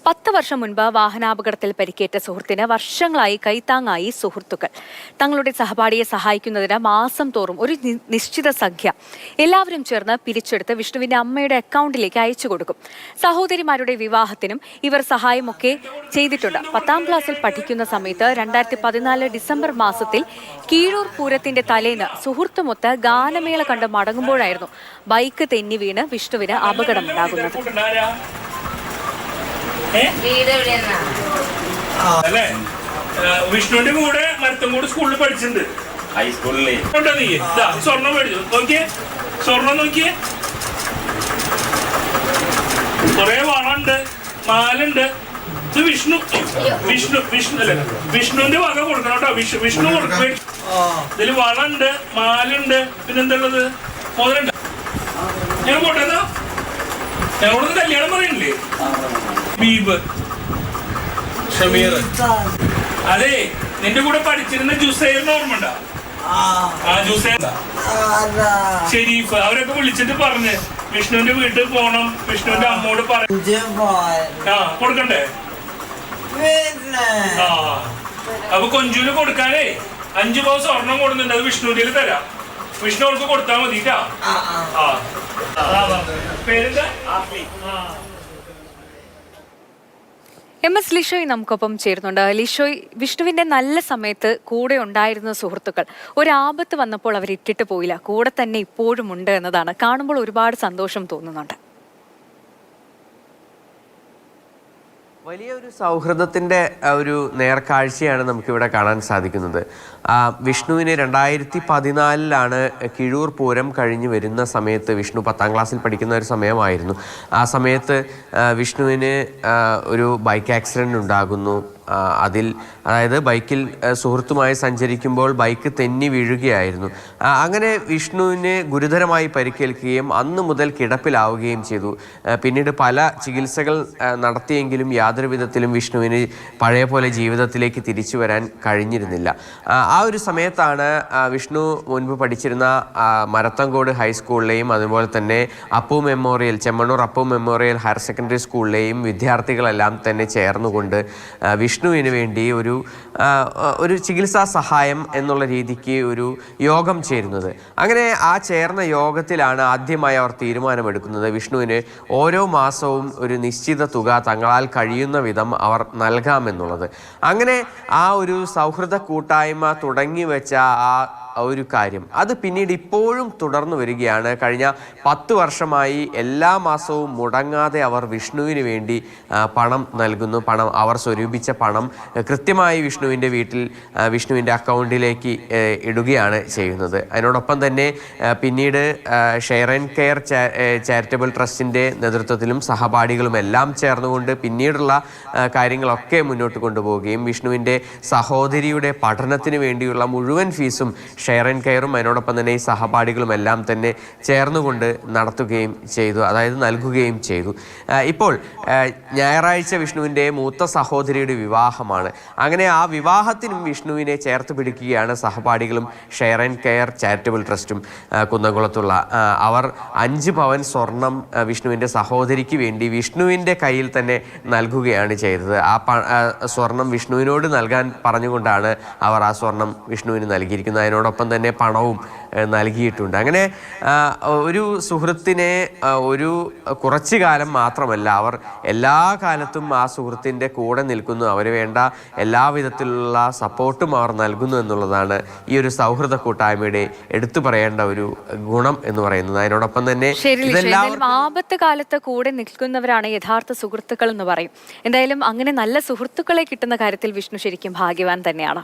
10 വർഷം മുൻപ് വാഹനാപകടത്തിൽ പരിക്കേറ്റ സുഹൃത്തിന് വർഷങ്ങളായി കൈത്താങ്ങായി സുഹൃത്തുക്കൾ. തങ്ങളുടെ സഹപാഠിയെ സഹായിക്കുന്നതിന് മാസം തോറും ഒരു നിശ്ചിത സംഖ്യ എല്ലാവരും ചേർന്ന് പിരിച്ചെടുത്ത് വിഷ്ണുവിന്റെ അമ്മയുടെ അക്കൗണ്ടിലേക്ക് അയച്ചു കൊടുക്കും. സഹോദരിമാരുടെ വിവാഹത്തിനും ഇവർ സഹായമൊക്കെ ചെയ്തിട്ടുണ്ട്. 10ാം ക്ലാസ്സിൽ പഠിക്കുന്ന സമയത്ത് 2014 ഡിസംബർ മാസത്തിൽ കീഴൂർ പൂരത്തിന്റെ തലേന്ന് സുഹൃത്തുമൊത്ത് ഗാനമേള കണ്ട് മടങ്ങുമ്പോഴായിരുന്നു ബൈക്ക് തെന്നി വീണ് വിഷ്ണുവിന് അപകടമുണ്ടാകുന്നത്. വിഷ്ണുവിന്റെ കൂടെ മരത്തങ്കോട് സ്കൂളിൽ പഠിച്ചിട്ടുണ്ട്. ഹൈസ്കൂളിൽ സ്വർണം മേടിച്ചു. നോക്കിയേ, സ്വർണം നോക്കിയേ, കൊറേ വളണ്ട്, മാലുണ്ട്. ഇത് വിഷ്ണുവിന്റെ വക കൊടുക്കണം കേട്ടോ. വിഷ്ണു കൊടുക്കും. ഇതില് വളണ്ട്, മാലുണ്ട്, പിന്നെന്തുള്ളത്, മുതലുണ്ട്. ഞാൻ പോട്ടെന്നാ, ഞങ്ങളോട് കല്യാണം പറയണില്ലേ? ബീബ്, ഷമീർ, അതെ നിന്റെ കൂടെ പഠിച്ചിരുന്ന ജുസൈറിന് ഓർമ്മ? ഷെരീഫ്, അവരൊക്കെ വിളിച്ചിട്ട് പറഞ്ഞ് വിഷ്ണുവിന്റെ വീട്ടിൽ പോണം, വിഷ്ണുവിന്റെ അമ്മോട് കൊടുക്കണ്ടേ? അപ്പൊ കൊഞ്ചുവിന് കൊടുക്കാനേ 5 പവൻ സ്വർണം കൊടുക്കുന്നുണ്ട്. അത് വിഷ്ണുവിന്റെ തരാം. വിഷ്ണു അവർക്ക് കൊടുത്താ മതിട്ടാ. പേരെന്താ? MS ലിഷോയ് നമുക്കൊപ്പം ചേരുന്നുണ്ട്. ലിഷോയ്, വിഷ്ണുവിന്റെ നല്ല സമയത്ത് കൂടെ ഉണ്ടായിരുന്ന സുഹൃത്തുക്കൾ ഒരാപത്ത് വന്നപ്പോൾ അവർ ഇട്ടിട്ട് പോയില്ല, കൂടെ തന്നെ ഇപ്പോഴും ഉണ്ട് എന്നതാണ് കാണുമ്പോൾ ഒരുപാട് സന്തോഷം തോന്നുന്നുണ്ട്. വലിയൊരു സൗഹൃദത്തിൻ്റെ ഒരു നേർക്കാഴ്ചയാണ് നമുക്കിവിടെ കാണാൻ സാധിക്കുന്നത്. വിഷ്ണുവിന് 2014 കിഴൂർ പൂരം കഴിഞ്ഞ് വരുന്ന സമയത്ത്, വിഷ്ണു 10ാം ക്ലാസ്സിൽ പഠിക്കുന്ന ഒരു സമയമായിരുന്നു. ആ സമയത്ത് വിഷ്ണുവിന് ഒരു ബൈക്ക് ആക്സിഡൻ്റ് ഉണ്ടാകുന്നു. അതായത് ബൈക്കിൽ സുഹൃത്തുമായി സഞ്ചരിക്കുമ്പോൾ ബൈക്ക് തെന്നി വീഴുകയായിരുന്നു. അങ്ങനെ വിഷ്ണുവിന് ഗുരുതരമായി പരിക്കേൽക്കുകയും അന്ന് മുതൽ കിടപ്പിലാവുകയും ചെയ്തു. പിന്നീട് പല ചികിത്സകൾ നടത്തിയെങ്കിലും യാതൊരു വിധത്തിലും വിഷ്ണുവിന് പഴയ പോലെ ജീവിതത്തിലേക്ക് തിരിച്ചു വരാൻ കഴിഞ്ഞിരുന്നില്ല. ആ ഒരു സമയത്താണ് വിഷ്ണു മുൻപ് പഠിച്ചിരുന്ന മരത്തങ്കോട് ഹൈസ്കൂളിലെയും അതുപോലെ തന്നെ Chemmannur Appu memorial higher secondary സ്കൂളിലെയും വിദ്യാർത്ഥികളെല്ലാം തന്നെ ചേർന്നുകൊണ്ട് വിഷ്ണുവിന് വേണ്ടി ഒരു ചികിത്സാ സഹായം എന്നുള്ള രീതിക്ക് ഒരു യോഗം ചേരുന്നത്. അങ്ങനെ ആ ചേർന്ന യോഗത്തിലാണ് ആദ്യമായി അവർ തീരുമാനമെടുക്കുന്നത് വിഷ്ണുവിന് ഓരോ മാസവും ഒരു നിശ്ചിത തുക തങ്ങളാൽ കഴിയുന്ന വിധം അവർ നൽകാമെന്നുള്ളത്. അങ്ങനെ ആ ഒരു സൗഹൃദ കൂട്ടായ്മ തുടങ്ങി വെച്ച ആ ഒരു കാര്യം അത് പിന്നീട് ഇപ്പോഴും തുടർന്നു വരികയാണ്. കഴിഞ്ഞ 10 വർഷമായി എല്ലാ മാസവും മുടങ്ങാതെ അവർ വിഷ്ണുവിന് വേണ്ടി പണം നൽകുന്നു. അവർ സ്വരൂപിച്ച പണം കൃത്യമായി വിഷ്ണുവിൻ്റെ വീട്ടിൽ വിഷ്ണുവിൻ്റെ അക്കൗണ്ടിലേക്ക് ഇടുകയാണ് ചെയ്യുന്നത്. അതിനോടൊപ്പം തന്നെ പിന്നീട് ഷെയർ ആൻഡ് കെയർ ചാരിറ്റബിൾ ട്രസ്റ്റിൻ്റെ നേതൃത്വത്തിലും സഹപാഠികളും എല്ലാം ചേർന്നുകൊണ്ട് പിന്നീടുള്ള കാര്യങ്ങളൊക്കെ മുന്നോട്ട് കൊണ്ടുപോവുകയും വിഷ്ണുവിൻ്റെ സഹോദരിയുടെ പഠനത്തിന് വേണ്ടിയുള്ള മുഴുവൻ ഫീസും ഷെയർ ആൻഡ് കെയറും അതിനോടൊപ്പം തന്നെ ഈ സഹപാഠികളും എല്ലാം തന്നെ ചേർന്നുകൊണ്ട് നടത്തുകയും ചെയ്തു, അതായത് നൽകുകയും ചെയ്തു. ഇപ്പോൾ ഞായറാഴ്ച വിഷ്ണുവിൻ്റെ മൂത്ത സഹോദരിയുടെ വിവാഹമാണ്. അങ്ങനെ ആ വിവാഹത്തിനും വിഷ്ണുവിനെ ചേർത്ത് പിടിക്കുകയാണ് സഹപാഠികളും ഷെയർ ആൻഡ് കെയർ ചാരിറ്റബിൾ ട്രസ്റ്റും കുന്നംകുളത്തുള്ള. അവർ 5 പവൻ സ്വർണം വിഷ്ണുവിൻ്റെ സഹോദരിക്ക് വേണ്ടി വിഷ്ണുവിൻ്റെ കയ്യിൽ തന്നെ നൽകുകയാണ് ചെയ്തത്. ആ സ്വർണം വിഷ്ണുവിനോട് നൽകാൻ പറഞ്ഞുകൊണ്ടാണ് അവർ ആ സ്വർണം വിഷ്ണുവിന് നൽകിയിരിക്കുന്നത്. അതിനോടൊപ്പം തന്നെ പണവും നൽകിയിട്ടുണ്ട്. അങ്ങനെ ഒരു സുഹൃത്തിനെ ഒരു കുറച്ചു കാലം മാത്രമല്ല, അവർ എല്ലാ കാലത്തും ആ സുഹൃത്തിൻ്റെ കൂടെ നിൽക്കുന്നു. അവന് വേണ്ട എല്ലാവിധത്തിലുള്ള സപ്പോർട്ടും അവർ നൽകുന്നു എന്നുള്ളതാണ് ഈ ഒരു സൗഹൃദ കൂട്ടായ്മയുടെ എടുത്തു പറയേണ്ട ഒരു ഗുണം എന്ന് പറയുന്നത്. അതിനോടൊപ്പം തന്നെ ആപത്ത് കാലത്ത് കൂടെ നിൽക്കുന്നവരാണ് യഥാർത്ഥ സുഹൃത്തുക്കൾ എന്ന് പറയും. എന്തായാലും അങ്ങനെ നല്ല സുഹൃത്തുക്കളെ കിട്ടുന്ന കാര്യത്തിൽ വിഷ്ണു ശരിക്കും ഭാഗ്യവാൻ തന്നെയാണ്.